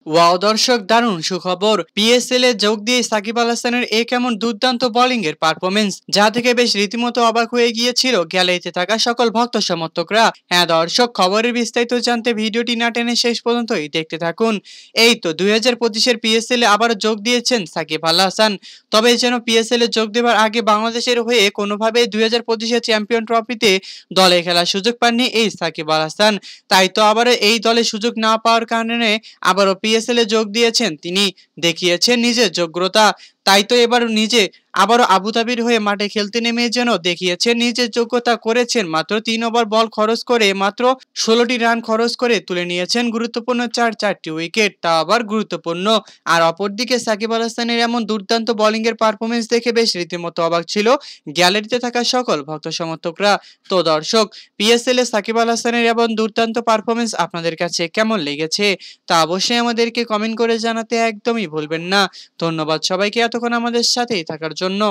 Wow দর্শক, দারুণ সুখবর! পিএসএল এ যোগ দিয়ে সাকিব আল হাসানের কেমন দুর্দান্ত বোলিং এর পারফরমেন্স, যা থেকে বেশ রীতিমতো অবাক হয়ে গিয়েছিল গ্যালারিতে থাকা সকল ভক্ত সমর্থকরা। হ্যাঁ দর্শক, খবরের বিস্তারিত জানতে ভিডিওটি না টেনে শেষ পর্যন্তই দেখতে থাকুন। এই তো 2025-এর পিএসএল এ আবারও যোগ দিয়েছেন সাকিব আল হাসান। তবে যেন পিএসএল এ যোগ দেওয়ার আগে বাংলাদেশের হয়ে কোনোভাবেই 2025-এর চ্যাম্পিয়ন ট্রফিতে দলে খেলার সুযোগ পাননি এই সাকিব আল হাসান। তাই তো আবারও এই দলে সুযোগ না পাওয়ার কারণে আবারও পিএসএল এ যোগ দিয়েছেন তিনি, দেখিয়েছেন নিজের যোগ্যতা। তাই তো এবার নিজে আবারও আবুধাবির হয়ে মাঠে খেলতে নেমে যেন দেখিয়েছেন নিজের যোগ্যতা, করেছেন মাত্র 3 ওভার বল খরচ করে মাত্র 16টি রান খরচ করে তুলে নিয়েছেন গুরুত্বপূর্ণ চারটি উইকেট, তা আবার গুরুত্বপূর্ণ। আর অপরদিকে সাকিব আল হাসানের এমন দুর্দান্ত বোলিং এর পারফরমেন্স দেখে বেশ রীতিমতো অবাক ছিল গ্যালারিতে থাকা সকল ভক্ত সমর্থকরা। তো দর্শক, পিএসএল এ সাকিব আল হাসানের এমন দুর্দান্ত পারফরমেন্স আপনাদের কাছে কেমন লেগেছে তা অবশ্যই আমাদেরকে কমেন্ট করে জানাতে একদমই ভুলবেন না। ধন্যবাদ সবাইকে এতক্ষণ আমাদের সাথেই থাকার জন্য।